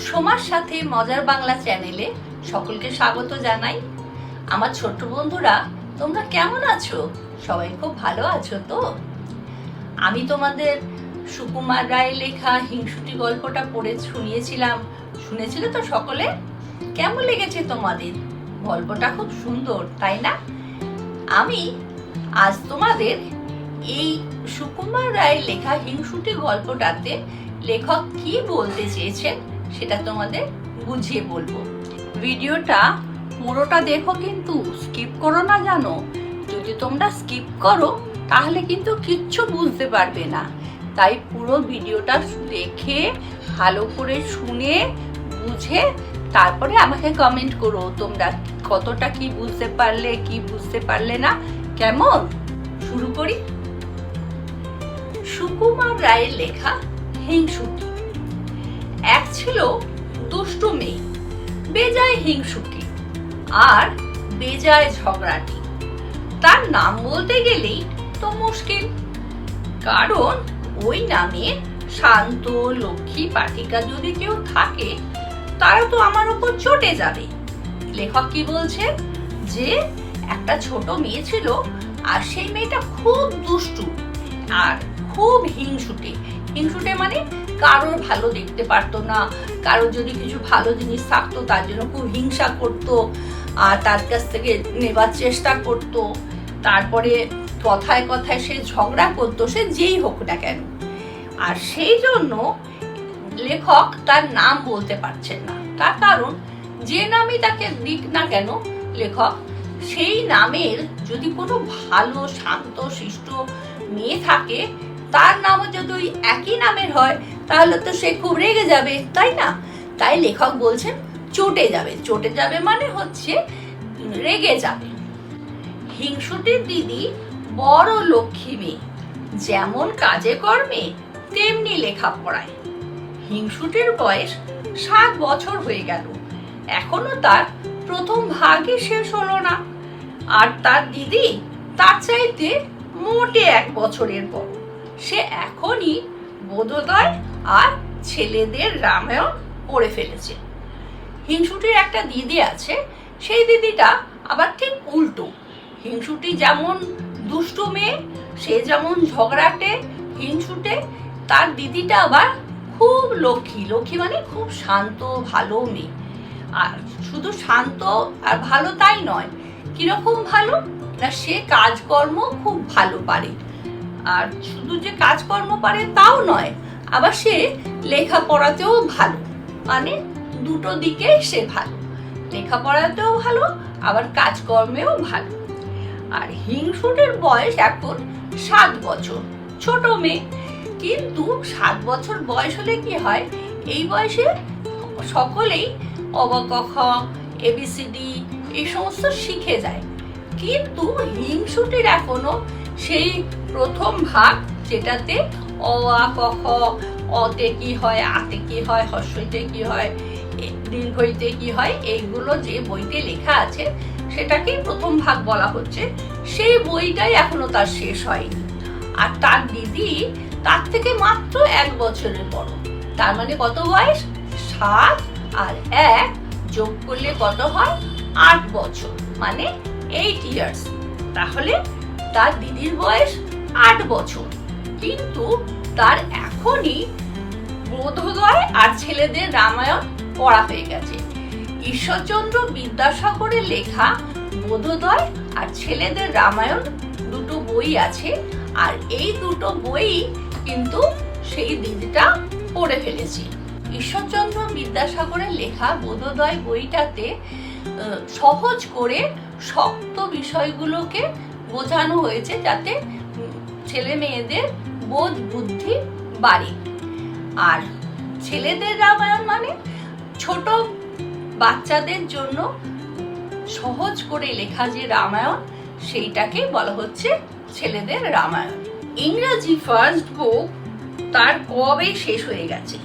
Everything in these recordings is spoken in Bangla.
সোমার সাথে মজার বাংলা চ্যানেলে সকলকে স্বাগত জানাই। আমার ছোট্ট বন্ধুরা, তোমরা কেমন আছো? সবাই খুব ভালো আছো তো? আমি তোমাদের সুকুমার রায়ের লেখা হিংসুটি গল্পটা পড়ে শুনেছিলে তো সকলে? কেমন লেগেছে তোমাদের? গল্পটা খুব সুন্দর, তাই না? আমি আজ তোমাদের এই সুকুমার রায়ের লেখা হিংসুটি গল্পটাতে লেখক কি বলতে চেয়েছেন সেটা তোমাদের বুঝিয়ে বলবো। ভিডিওটা পুরোটা দেখো, কিন্তু স্কিপ করো না জানো। যদি তোমরা স্কিপ করো তাহলে কিন্তু কিচ্ছু বুঝতে পারবে না। তাই পুরো ভিডিওটা দেখে ভালো করে শুনে বুঝে তারপরে আমাকে কমেন্ট করো তোমরা কতটা কি বুঝতে পারলে, কি বুঝতে পারলে না। কেমন? শুরু করি। সুকুমার রায়ের লেখা হিংসুটি। এক ছিল দুষ্টু মেয়ে, বেজায় হিংসুটি আর বেজায় ঝগড়াটি। তার নাম বলতে গেলেই তো মুশকিল, কারণ ওই নামে শান্ত লক্ষ্মী পাঠিকা যদি কেউ থাকে তারা তো আমার উপর চটে যাবে। লেখক কি বলছে যে একটা ছোট মেয়ে ছিল, আর সেই মেয়েটা খুব দুষ্টু আর খুব হিংসুটে। হিংসুটে মানে কারোর ভালো দেখতে পারতো না, কারোর যদি কিছু ভালো জিনিস থাকতো তার জন্য খুব হিংসা করতো আর তার কাছ থেকে নেবার চেষ্টা করতো। তারপরে কথায় কথায় সে ঝগড়া করতো, সে যেই হোক না কেন। আর সেই জন্য লেখক তার নাম বলতে পারছেন না। তার কারণ যে নামই তাকে দিক না কেন লেখক, সেই নামের যদি কোনো ভালো শান্ত শিষ্ট মেয়ে থাকে, তার নামও যদি ওই একই নামের হয় তাহলে তো সে খুব রেগে যাবে, তাই না? তাই লেখক বলছেন চটে যাবে। চটে যাবে মানে হচ্ছে রেগে যাবে। হিংসুটির দিদি বড় লক্ষ্মী মেয়ে, যেমন কাজে কর্মে তেমনি লেখাপড়ায়। হিংসুটির বয়স 7 বছর হয়ে গেল, এখনো তার প্রথম ভাগই শেষ হলো না। আর তার দিদি তার চাইতে মোটে 1 বছরের বড়। সে এখনই বোধোদয় আর ছেলেদের রামায়ণ পড়ে ফেলেছে। হিংসুটির একটা দিদি আছে, সেই দিদিটা আবার ঠিক উল্টো। হিংসুটি যেমন দুষ্টু মেয়ে, সে যেমন ঝগড়াটে হিংসুটে, তার দিদিটা আবার খুব লক্ষ্মী। লক্ষ্মী মানে খুব শান্ত ভালো মেয়ে। আর শুধু শান্ত আর ভালো তাই নয়, কিরকম ভালো না, সে কাজকর্ম খুব ভালো পারে। আর শুধু যে কাজকর্ম পারে তাও নয়, আবার সে লেখাপড়াতেও ভালো। মানে দুটো দিকে সে ভালো, লেখাপড়াতেও ভালো আবার কাজকর্মেও ভালো। আর হিংসুটের বয়স এখন 7 বছর, ছোট মেয়ে। কিন্তু 7 বছর বয়স হলে কি হয়, এই বয়সে সকলেই অ ক খ ABCD এই সমস্ত শিখে যায়। কিন্তু হিংসুটির এখনো সেই প্রথম ভাগ, যেটাতে অ আ ক খ, অতে কি হয়, আতে কি হয়, হর্ষইতে কি হয়, দীর্ঘইতে কি হয়, এইগুলো যে বইতে লেখা আছে সেটাকেই প্রথম ভাগ বলা হচ্ছে। সেই বইটাই এখনো তার শেষ হয়নি। আর তার দিদি তার থেকে মাত্র 1 বছরের বড়। তার মানে কত বয়স? 7 আর 1 যোগ করলে কত হয়? 8 বছর, মানে 8 ইয়ার্স। তাহলে তার দিদির বয়স 8 বছর, কিন্তু তার এখনই বোধোদয় আর ছেলেদের রামায়ণ পড়া হয়ে গেছে। ঈশ্বরচন্দ্র বিদ্যাসাগরের লেখা বোধোদয় আর ছেলেদের রামায়ণ দুটো বই আছে, আর এই দুটো বই কিন্তু সেই দিদিটা পড়ে ফেলেছে। ঈশ্বরচন্দ্র বিদ্যাসাগরের লেখা বোধোদয় বইটাতে সহজ করে শক্ত বিষয়গুলোকে বোঝানো হয়েছে, যাতে ছেলে মেয়েদের বোধ বুদ্ধি বাড়ে। আর ছেলেদের রামায়ণ মানে ছোট বাচ্চাদের জন্য সহজ করে লেখা যে রামায়ণ, সেইটাকে বলা হচ্ছে ছেলেদের রামায়ণ। ইংরেজি ফার্স্ট বুক তার কবে শেষ হয়ে গেছে।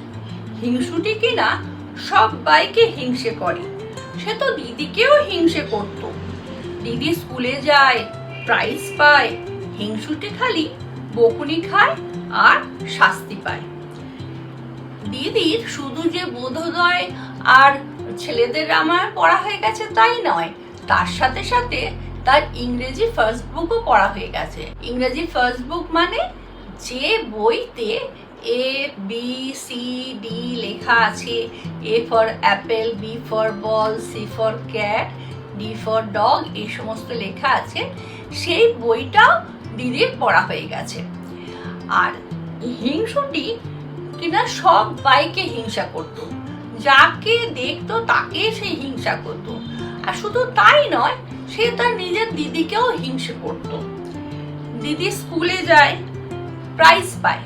হিংসুটি কিনা সবাইকে হিংসে করে, সে তো দিদিকেও হিংসে করত। দিদি স্কুলে যায়, প্রাইজ পায়, হিংসুটি খালি বকুনি খায় আর শাস্তি পায়। দিদির শুধু যে বোধোদয় আর ছেলেদের রামায়ণ পড়া হয়ে গেছে তাই নয়, তার সাথে সাথে তার ইংরেজি ফার্স্ট বুকও পড়া হয়ে গেছে। ইংরেজি ফার্স্ট বুক মানে যে বইতে এ বি সি ডি লেখা আছে, A for apple, B for ball, C for cat, D for dog, এই সমস্ত লেখা আছে, সেই বইটাও দিদির পড়া হয়ে গেছে। আর হিংসুটি কিনা সব বাইকে হিংসা করতো, যাকে দেখতো তাকে সে হিংসা করতো। আর শুধু তাই নয়, সে তার নিজের দিদিকেও হিংসে করত। দিদি স্কুলে যায়, প্রাইজ পায়,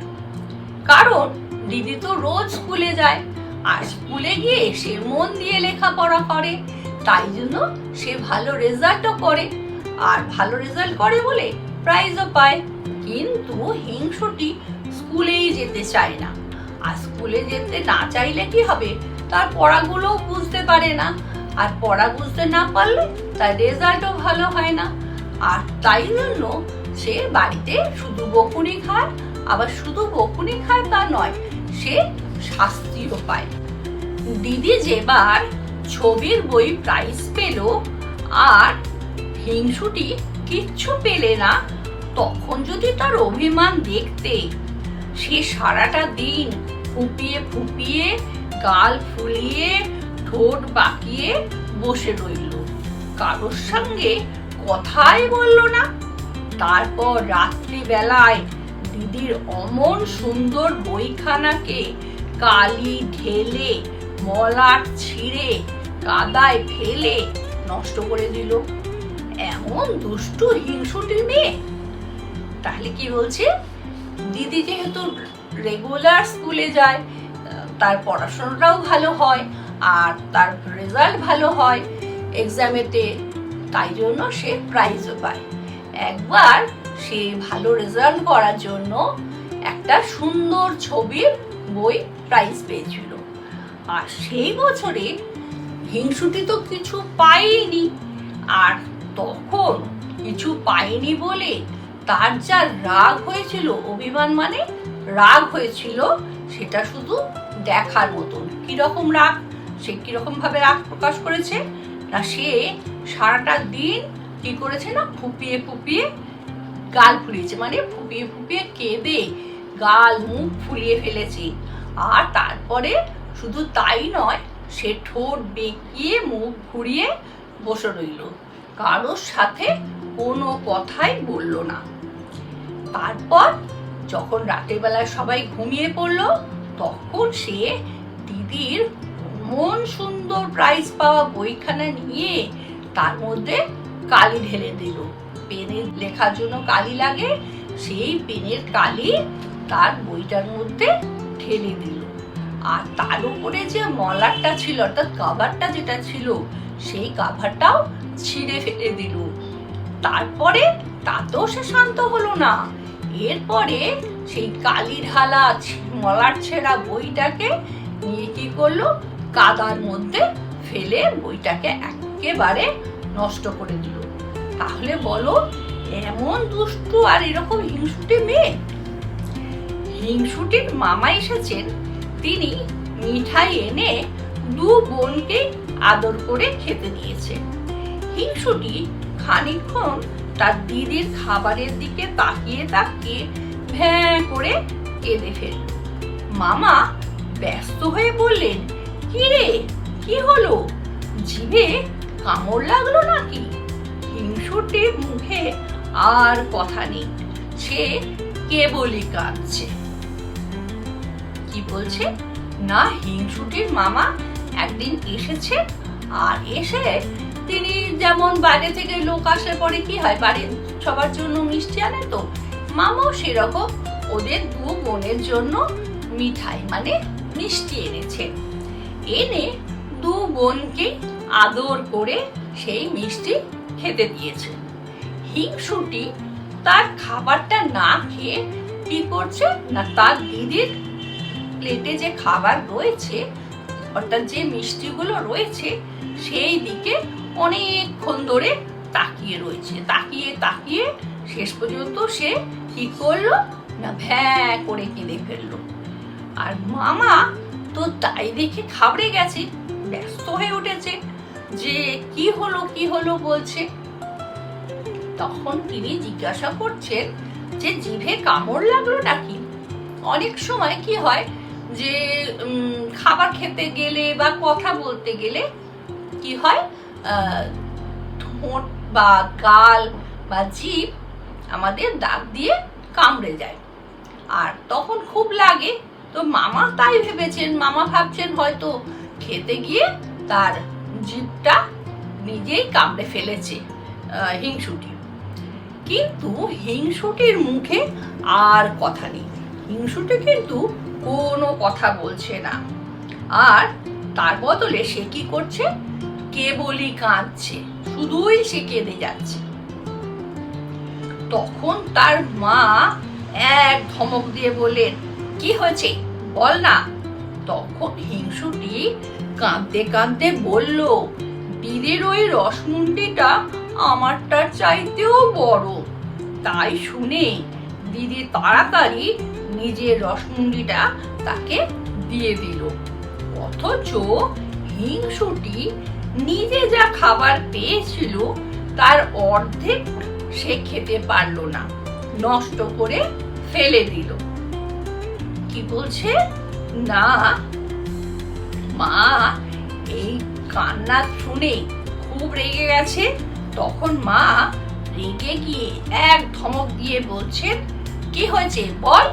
কারণ দিদি তো রোজ স্কুলে যায়, আর স্কুলে গিয়ে সে মন দিয়ে লেখাপড়া করে, তাই জন্য সে ভালো রেজাল্টও করে, আর ভালো রেজাল্ট করে বলে প্রাইজও পায়। কিন্তু হিংসুটি স্কুলেই যেতে চায় না, আর স্কুলে যেতে না চাইলে কি হবে, তার পড়াগুলোও বুঝতে পারে না, আর পড়া বুঝতে না পারলে তার রেজাল্টও ভালো হয় না। আর তাই জন্য সে বাড়িতে শুধু বকুনি খায়, আবার শুধু বকুনি খায় তা নয়, সে শাস্তিও পায়। দিদি যেবার ছবির বই প্রাইজ পেল আর হিংসুটি কিচ্ছু পেলে না, তখন যদি তার অভিমান দেখতে, সে সারাটা দিন ফুপিয়ে ফুপিয়ে, গাল ফুলিয়ে, ঠোঁট বাঁকিয়ে বসে রইল, কারোর সঙ্গে কথাই বলল না। তারপর রাত্রিবেলায় দিদির অমন সুন্দর বইখানাকে কালি ঢেলে, মলাট ছিঁড়ে, কাদায় ফেলে নষ্ট করে দিল। এমন দুষ্টু হিংসুটি মেয়ে। তাহলে কি বলছে, দিদি যেহেতু রেগুলার স্কুলে যায়, তার পড়াশোনাটাও ভালো হয়, আর তার রেজাল্ট ভালো হয় এক্সামেতে, তাই জন্য সে প্রাইজও পায়। একবার সে ভালো রেজাল্ট করার জন্য একটা সুন্দর ছবির বই প্রাইজ পেয়েছিল, আর সেই বছরে হিংসুটি তো কিছু পায়নি, আর তখন কিছু পায়নি বলে তার যা রাগ হয়েছিল, অভিমান মানে রাগ হয়েছিল, সেটা শুধু দেখার মতন। কিরকম রাগ, সে কিরকম ভাবে রাগ প্রকাশ করেছে না, সে সারাটা দিন কি করেছে না, ফুপিয়ে ফুপিয়ে গাল ফুলিয়েছে, মানে ফুপিয়ে ফুপিয়ে কেঁদে গাল মুখ ফুলিয়ে ফেলেছে। আর তারপরে শুধু তাই নয়, সে ঠোঁট বেঁকিয়ে মুখ ঘুরিয়ে বসে রইল, কারোর সাথে কোনো কথাই বলল না। তারপর যখন রাতের বেলায় সবাই ঘুমিয়ে পড়লো, তখন সে দিদির মন সুন্দর প্রাইজ পাওয়া বইখানা নিয়ে তার মধ্যে কালি ঢেলে দিল। পেনের লেখার জন্য কালি লাগে, সেই পেনের কালি তার বইটার মধ্যে ঢেলে দিল। আর তার উপরে যে মলারটা ছিল, অর্থাৎ কভারটা যেটা ছিল, সেই কভারটাও ছিঁড়ে ফেলে দিল। তারপরে তাতেও সে শান্ত হলো না। এরপরে সেই কালি ঢালা মলার ছেঁড়া বইটাকে নিয়ে কি করলো, কাদার মধ্যে ফেলে বইটাকে একেবারে নষ্ট করে দিল। তাহলে বলো, এমন দুষ্টু আর এরকম হিংসুটে মেয়ে। হিংসুটির মামা এসেছেন, তিনি মিঠাই এনে দু বোনকে আদর করে খেতে দিয়েছে। হিংসুটি খানিকক্ষণ তার দিদির খাবারের দিকে তাকিয়ে তাকিয়ে ভ্যাঁ করে কেঁদে ফেলল। মামা ব্যস্ত হয়ে বললেন, কি রে, কি হলো, জিভে কামড় লাগলো নাকি? হিংসুটির মুখে আর কথা নেই, সে কেবলই কাঁদছে। কি বলছে না, হিংসুটির মামা একদিন এসেছে, আর এসে তিনি যেমন বাইরে থেকে লোক আসে পরে কি হয়, বাড়ির সবার জন্য মিষ্টি আনে, তো মামাও সেরকম ওদের দু বোনের জন্য মিঠাই মানে মিষ্টি এনেছে। এনে দু বোনকে আদর করে সেই মিষ্টি খেতে দিয়েছে। হিংসুটি তার খাবারটা না খেয়ে কি করছে না, তার দিদির প্লেটে যে খাবার রয়েছে, অর্থাৎ যে মিষ্টিগুলো রয়েছে, সেই দিকে অনেকক্ষণ ধরে তাকিয়ে রয়েছে। তাকিয়ে তাকিয়ে শেষ পর্যন্ত সে কি করলো না, ভ্যাঁ করে কেঁদে ফেললো। আর মামা তো তাই দেখে ঘাবড়ে গেছে, ব্যস্ত হয়ে উঠেছে যে কি হলো বলছে। তখন তিনি জিজ্ঞাসা করছেন যে জিভে কামড় লাগলো নাকি। অনেক সময় কি হয় যে খাবার খেতে গেলে বা কথা বলতে গেলে কি হয়, ঠোঁট বা গাল বা জিভ আমাদের দাঁত দিয়ে কামড়ে যায়, আর তখন খুব লাগে। তো মামা তাই ভেবেছেন, মামা ভাবছেন হয়তো খেতে গিয়ে তার জিভটা নিজেই কামড়ে ফেলেছে হিংসুটি। কিন্তু হিংসুটির মুখে আর কথা নেই, হিংসুটি কিন্তু কোনো কথা বলছে না, আর তার বদলে সে কি করছে, কেবলই কাঁদছে, শুধুই সে কেঁদে যাচ্ছে। তখন তার মা এক ধমক দিয়ে বললেন, কি হয়েছে বল না। তখন হিংসুটি কাঁদতে কাঁদতে বলল, দিদির ওই রসমুন্ডিটা আমারটার চাইতেও বড়। তাই শুনে দিদি তাড়াতাড়ি নিজের রসমুন্ডিটা তাকে দিয়ে দিল। অথচ হিংসুটি নিজে যা খাবার পেয়েছিল তার অর্ধেক সে খেতে পারলো না, নষ্ট করে ফেলে দিল। কি বলছে না, মা এই কান্না শুনে খুব রেগে গেছে। তখন মা রেগে গিয়ে এক ধমক দিয়ে বলছেন, কি হয়েছে বল।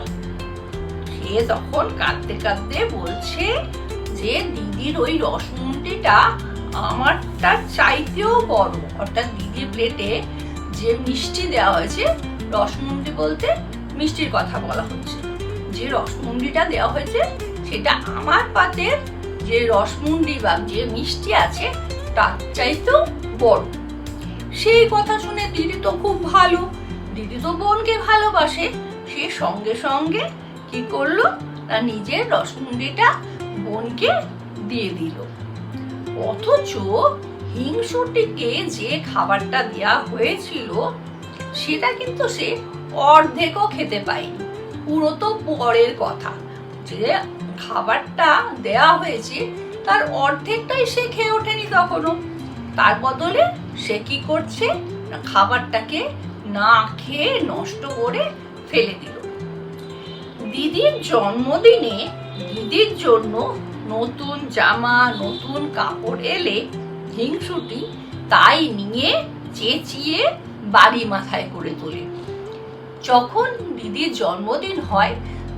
সে তখন কাঁদতে কাঁদতে বলছে যে দিদির ওই রসমুন্ডিটা আমারটা চাইতেও বড়। অর্থাৎ দিদির প্লেটে যে মিষ্টি দেওয়া হয়েছে, রসমুন্ডি বলতে মিষ্টির কথা বলা হচ্ছে, যে রসমুন্ডিটা দেওয়া হয়েছে সেটা আমার পাতের যে রসমুন্ডি বা যে মিষ্টি আছে তার চাইতেও বড়। সেই কথা শুনে দিদি তো খুব ভালো, দিদি তো বোনকে ভালোবাসে, সে সঙ্গে সঙ্গে কি করলো না নিজের রসমুন্ডিটা বোনকে দিয়ে দিল। অথচ হিংসুটিকে যে খাবারটা দেয়া হয়েছিল সেটা কিন্তু সে অর্ধেকও খেতে পায়নি। পুরো তো পরের কথা, যে খাবারটা দেয়া হয়েছে তার অর্ধেকটাই সে খেয়ে ওঠেনি তখনও। তার বদলে সে কি করছে না খাবারটাকে না খেয়ে নষ্ট করে ফেলে দিল। দিদির জন্মদিনে দিদির জন্য নতুন জামা নতুন কাপড় এলে হিংসুটি তাই নিয়ে চেঁচিয়ে বাড়ি মাথায় করে তোলে। যখন দিদির জন্মদিন হয়,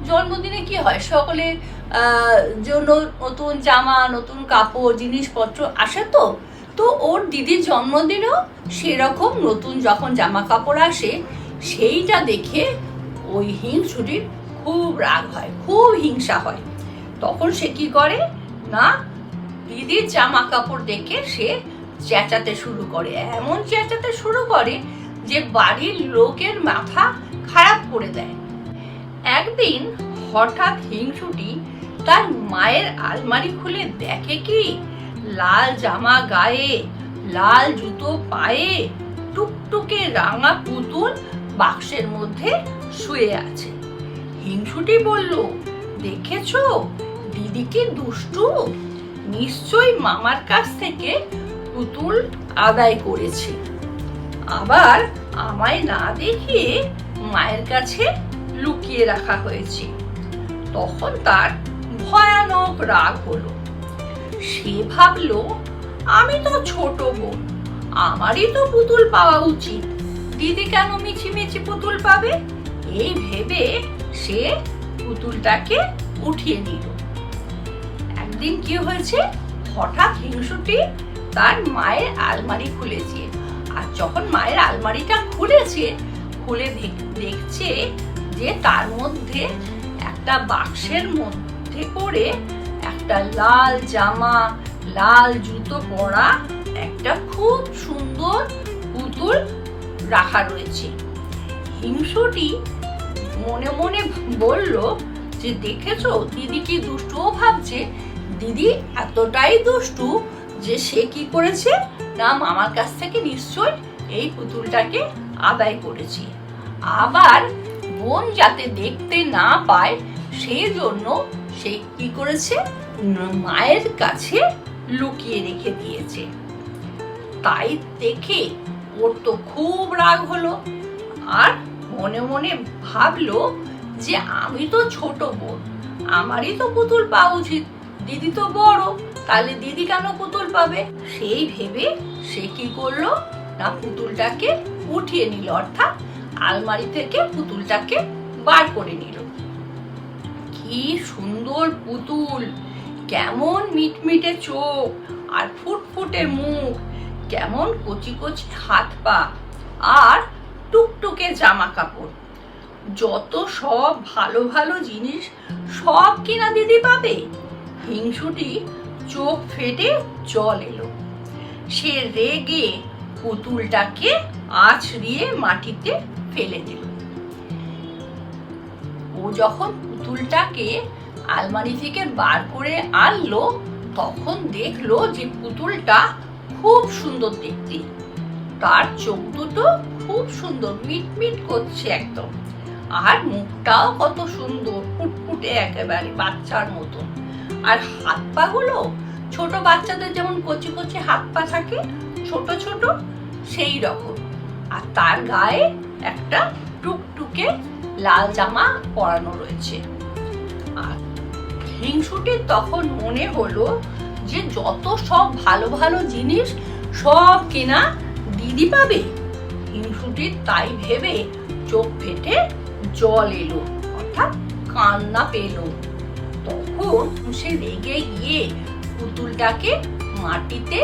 জন্মদিনে কি হয়, সকলে জন্য নতুন জামা নতুন কাপড় জিনিসপত্র আসে। তো ওর দিদির জন্মদিনেও সেরকম নতুন যখন জামা কাপড় আসে, সেইটা দেখে ওই হিংসুটির খুব রাগ হয়, খুব হিংসা হয়। তখন সে কি করে না দিদির জামা কাপড় দেখে সে চেঁচাতে শুরু করে, এমন চেঁচাতে শুরু করে যে বাড়ির লোকের মাথা খারাপ করে দেয়। একদিন হঠাৎ হিংসুটি তার মায়ের আলমারি খুলে দেখে কি লাল জামা গায়ে লাল জুতো পায়ে টুকটুকে রাঙা পুতুল বাক্সের মধ্যে শুয়ে আছে। হিংসুটি বলল, দেখেছো দিদি কি দুষ্টু, নিশ্চয়ই মামার কাছ থেকে পুতুল আদায় করেছে, আবার আমায় না দেখিয়ে মায়ের কাছে লুকিয়ে রাখা হয়েছে। তখন তার ভয়ানক রাগ হলো। সে ভাবলো, আমি তো ছোট বোন, আমারই তো পুতুল পাওয়া উচিত, দিদি কেন মিছিমিছি পুতুল পাবে। এই ভেবে সে পুতুলটাকে উঠিয়ে নিল। একদিন কি হয়েছে, হঠাৎ হিংসুটি তার মায়ের আলমারি খুলেছে, আর যখন মায়ের আলমারিটা খুলে দেখছে যে তার মধ্যে একটা বাক্সের মধ্যে করে একটা লাল জামা লাল জুতো পরা একটা খুব সুন্দর পুতুল রাখা রয়েছে। হিংসুটি মনে মনে বলল যে দেখেছো দিদি কি দুষ্টু, ভাবছে দিদি এতটাই দুষ্টু যে সে কি করেছে না মামার কাছ থেকে নিশ্চয় এই পুতুলটাকে আদায় করেছে, আবার বোন যাতে দেখতে না পায় সেই জন্য সে কি করেছে মায়ের কাছে লুকিয়ে রেখে দিয়েছে। তাই দেখে ওর তো খুব রাগ হলো, আর মনে মনে ভাবলো যে আমি তো ছোট বোন, আমারই তো পুতুল পাওয়া উচিত, দিদি তো বড়, তাহলে দিদি কেন পুতুল পাবে? সেই ভেবে সে কি করলো না পুতুলটাকে উঠিয়ে নিল, অর্থাৎ আলমারি থেকে পুতুলটাকে বার করে নিল। কি সুন্দর পুতুল, কেমন মিটমিটে চোখ আর ফুটফুটে মুখ, কেমন কচি কচি হাত পা আর টুকটুকে জামা কাপড়। যত সব ভালো ভালো জিনিস সব কিনা দিদি পাবে। হিংসুটি চোখ ফেটে জল এলো। সে রেগে পুতুলটাকে আছড়িয়ে মাটিতে ফেলে দিল। ও যখন পুতুলটাকে আলমারি থেকে বার করে আনলো, তখন দেখলো যে পুতুলটা খুব সুন্দর দেখতে, তার চোখ দুটো খুব সুন্দর মিটমিট করছে একদম, আর মুখটাও কত সুন্দর ফুটফুটে একেবারে বাচ্চার মতন, আর হাত পা গুলো ছোট বাচ্চাদের যেমন কচি কচি হাত পা থাকে ছোট ছোট সেই রকম, আর তার গায়ে একটা টুকটুকে লাল জামা পরানো রয়েছে। আর হিংসুটির তখন মনে হলো যে যত সব ভালো ভালো জিনিস সব কিনা দিদি পাবে। হিংসুটির তাই ভেবে চোখ ফেটে জল এলো, অর্থাৎ কান্না পেল। তখন সে রেগে গিয়ে পুতুলটাকে মাটিতে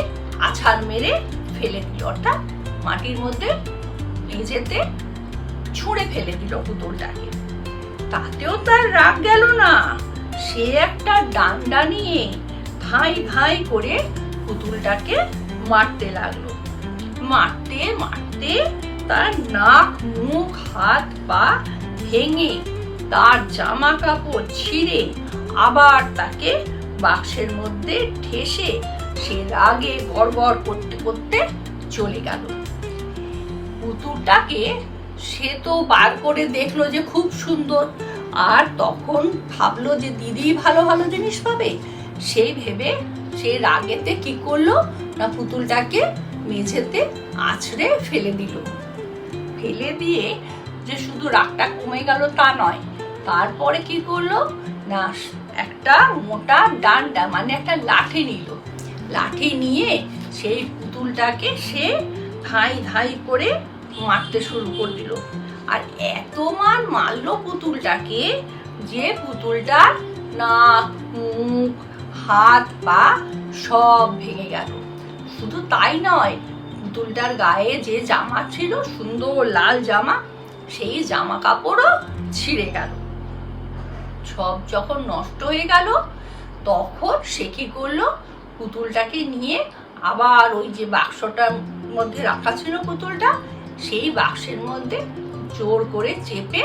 আছাড় মেরে ফেলে দিল, অর্থাৎ মাটির মধ্যে মেঝেতে ছুঁড়ে ফেলে দিল পুতুলটাকে। তাতেও তার রাগ গেল না, সে একটা ডান্ডা নিয়ে ধাই ধাই করে পুতুলটাকে মারতে লাগলো। মারতে মারতে তার নাক মুখ হাত পা ভেঙে, তার জামা কাপড় ছিঁড়ে আবার তাকে বাক্সের মধ্যে ঠেসে সে রাগে গড়গড় করতে করতে চলে গেল। পুতুলটাকে সে তো বার করে দেখলো যে খুব সুন্দর, আর তখন ভাবলো যে দিদি ভালো ভালো জিনিস পাবে। সেই ভেবে সে রাগেতে কি করলো না পুতুলটাকে মেঝেতে আছড়ে ফেলে দিল। ফেলে দিয়ে যে শুধু রাগটা কমে গেল তা নয়, তারপরে কি করলো না একটা মোটা ডান্ডা মানে একটা লাঠি নিল। লাঠি নিয়ে সেই পুতুলটাকে সে ধাই ধাই করে মারতে শুরু করে দিল। আর এত মারলো পুতুলটাকে যে পুতুলটার নাক মুখ হাত পা সব ভেঙে গেল। শুধু তাই নয়, পুতুলটার গায়ে যে জামা ছিল সুন্দর লাল জামা, সেই জামা কাপড়ও ছিঁড়ে গেল। সব যখন নষ্ট হয়ে গেল, তখন সে কি করলো পুতুলটাকে নিয়ে আবার ওই যে বাক্সটার মধ্যে রাখা ছিল পুতুলটা, সেই বাক্সের মধ্যে জোর করে চেপে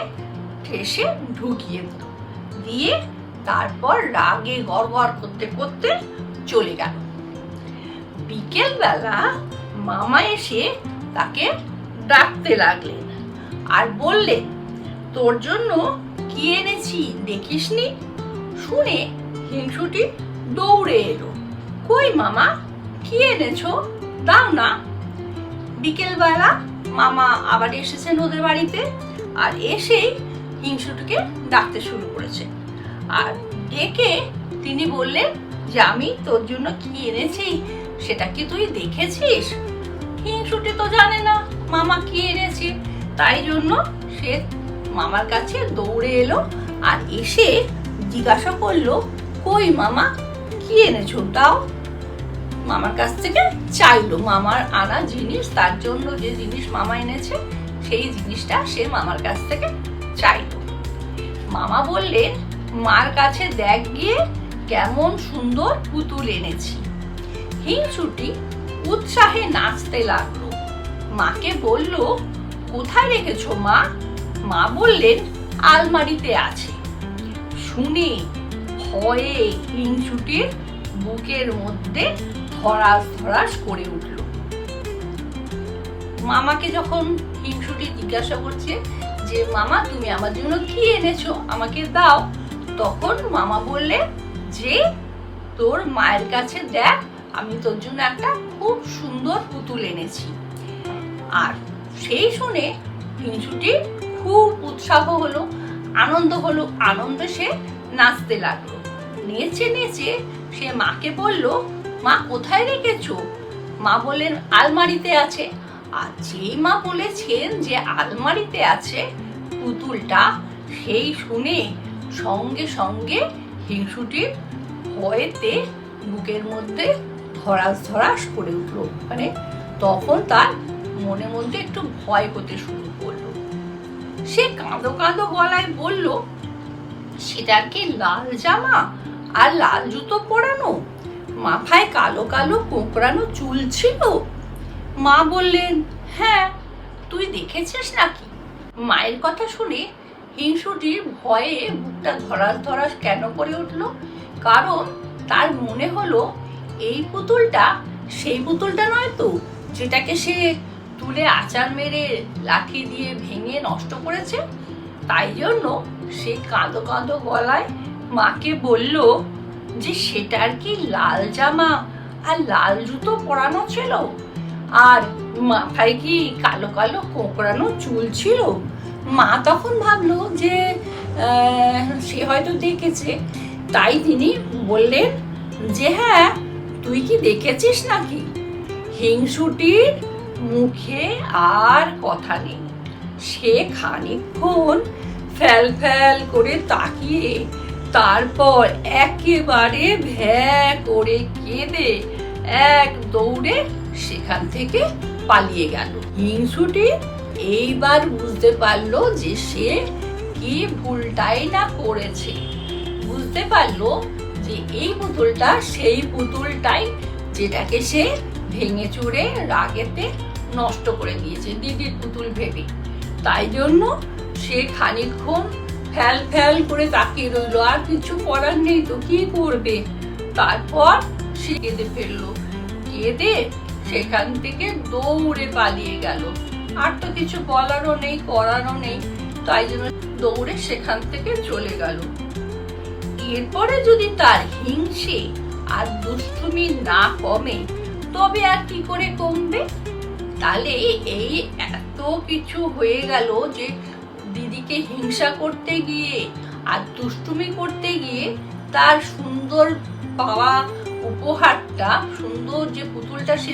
ঠেসে ঢুকিয়ে দিল। দিয়ে তারপর রাগে গড়গড় করতে করতে চলে গেল। বিকেল বেলা মামা এসে তাকে ডাকতে লাগলেন আর বললেন, তোর জন্য কি এনেছি দেখিসনি? শুনে হিংসুটি দৌড়ে এলো। কই মামা, কি এনেছো? দাও না। বিকেল বেলা মামা আবার এসেছেন ওদের বাড়িতে, আর এসেই হিংসুটিকে ডাকতে শুরু করেছে। আর ডেকে তিনি বললেন যে আমি তোর জন্য কি এনেছি সেটা কি তুই দেখেছিস? হিংসুটি তো জানে না মামা কি এনেছে, তাই জন্য সে মামার কাছে দৌড়ে এলো আর এসে জিজ্ঞাসা করলো, কই মামা, কি এনেছো দাও। মামার কাছ থেকে চাইলো মামার আনা জিনিস, তার জন্য যে জিনিস মামা এনেছে সেই জিনিসটা সে মামার কাছ থেকে চাইলো। মামা বললেন, মার কাছে দেখ গিয়ে কেমন সুন্দর পুতুল এনেছি। হিংসুটি উৎসাহে নাচতে লাগলো। মাকে বলল, কোথায় রেখেছো মা? মা বললেন, আলমারিতে আছে। শুনে ভয়ে হিংসুটির বুকের মধ্যে ধরাস ধরাস করে উঠল। মামাকে যখন হিংসুটি জিজ্ঞাসা করছে যে মামা তুমি আমার জন্য কি এনেছো, আমাকে দাও, তখন মামা বললেন যে তোর মায়ের কাছে দেখ, আমি তোর জন্য একটা খুব সুন্দর পুতুল এনেছি। আর সেই শুনে হিংসুটির খুব উৎসাহ হলো, আনন্দ হলো, আনন্দে সে নাচতে লাগলো। নেচে নেচে সে মাকে বলল, মা কোথায় রেখেছো? মা বললেন আলমারিতে আছে। আর যেই মা বলেছেন যে আলমারিতে আছে পুতুলটা, সেই শুনে সঙ্গে সঙ্গে হিংসুটির ভয়েতে বুকের মধ্যে ধরাস ধরাস করে উঠলো। মানে তখন তার মনে মধ্যে একটু ভয় হতে শুরু করলো। সে কাঁদো কাঁদো গলায় বলল, সেটার কি লাল জামা আর লাল জুতো পরানো, মাথায় কালো কালো কোঁকড়ানো চুল ছিল? মা বললেন, হ্যাঁ, তুই দেখেছিস নাকি? মায়ের কথা শুনে হিংসুটির ভয়ে বুকটা ধরাস ধরাস কেন করে উঠলো? কারণ তার মনে হলো এই পুতুলটা সেই পুতুলটা নয় তো, যেটাকে সে তুলে আচার মেরে লাঠি দিয়ে ভেঙে নষ্ট করেছে। তাই জন্য সে কাঁদো কাঁদো গলায় মাকে বলল যে সেটার কি লাল জামা আর লাল জুতো পরানো ছিল, আর মাথায় কি কালো কালো কোঁকড়ানো চুল ছিল? মা তখন ভাবলো যে সে হয়তো দেখেছে, তাই তিনি বললেন যে হ্যাঁ, তুই কি দেখেছিস নাকি? হিংসুটির মুখে আর কথা নেই। সে খানিকক্ষণ ফ্যাল ফ্যাল করে তাকিয়ে তারপর একেবারে ভ্যা করে কেঁদে এক দৌড়ে সেখান থেকে পালিয়ে গেল। হিংসুটি এইবার বুঝতে পারলো যে সে কি ভুলটাই না করেছে। বুঝতে পারলো যে এই পুতুলটা সেই পুতুলটাই যেটাকে সে ভেঙে চুরে রাগেতে নষ্ট করে দিয়েছে দিদির পুতুল ভেবে। তাই জন্য সে খানিকক্ষণ ফ্যাল ফ্যাল করে তাকিয়ে রইল, আর কিছু করার নেই তো কি করবে। তারপর সে কেঁদে ফেললো, কেঁদে সেখান থেকে দৌড়ে পালিয়ে গেল। আর তো কিছু বলারও নেই, করারও নেই, তাই জন্য দৌড়ে সেখান থেকে চলে গেল। এরপরে যদি তার হিংসে আর দুষ্টুমি না কমে, তবে আর কি করে কমবে? তাহলে এই এত কিছু হয়ে গেল যে দিদিকে হিংসা করতে গিয়ে আর দুষ্টুমি করতে গিয়ে তার সুন্দর পাওয়া উপহারটা, সুন্দর যে পুতুলটা সে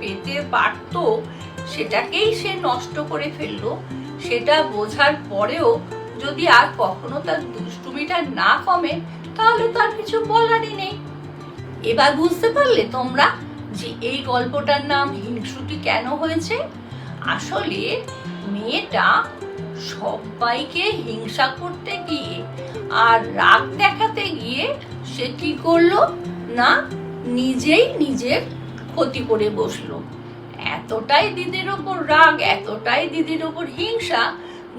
পেতে পারত, সেটাকেই সে নষ্ট করে ফেললো। সেটা বোঝার পরেও যদি আর কখনো তার দুষ্টুমিটা না কমে, তাহলে তার কিছু বলারই নেই। এবার বুঝতে পারলে তোমরা যে এই গল্পটার নাম হিংসুটি কেন হয়েছে? আসলে মেয়েটা সবাইকে হিংসা করতে গিয়ে আর রাগ দেখাতে গিয়ে সে কি করলো না, নিজেই নিজের ক্ষতি করে বসলো। এতটাই দিদির ওপর রাগ, এতটাই দিদির ওপর হিংসা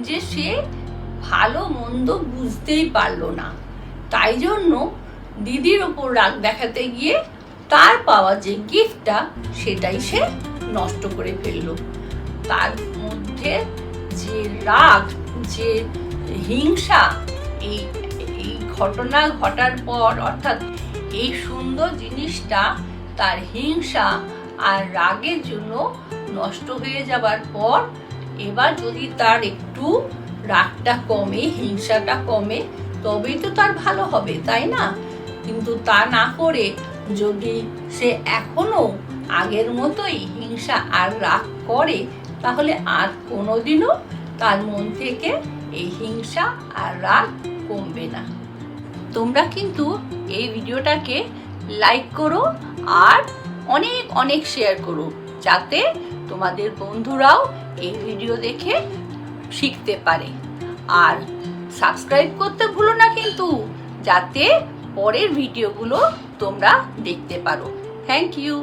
যে সে ভালো মন্দ বুঝতেই পারলো না। তাই জন্য দিদির ওপর রাগ দেখাতে গিয়ে তার পাওয়া যে গিফটটা, সেটাই সে নষ্ট করে ফেললো। তার মধ্যে যে রাগ, যে হিংসা, এই ঘটনা ঘটার পর, অর্থাৎ এই সুন্দর জিনিসটা তার হিংসা আর রাগের জন্য নষ্ট হয়ে যাবার পর, এবার যদি তার একটু রাগটা কমে, হিংসাটা কমে, তবেই তো তার ভালো হবে, তাই না? কিন্তু তা না করে যদি সে এখনো আগের মতোই হিংসা আর রাগ করে, তাহলে আর কোনোদিনও তার মন থেকে এই হিংসা আর রাগ কমবে না। তোমরা কিন্তু এই ভিডিওটাকে লাইক করো আর অনেক অনেক শেয়ার করো, যাতে তোমাদের বন্ধুরাও এই ভিডিও দেখে শিখতে পারে। আর সাবস্ক্রাইব করতে ভুলো না কিন্তু, যাতে পরের ভিডিওগুলো তোমরা দেখতে পারো। Thank you.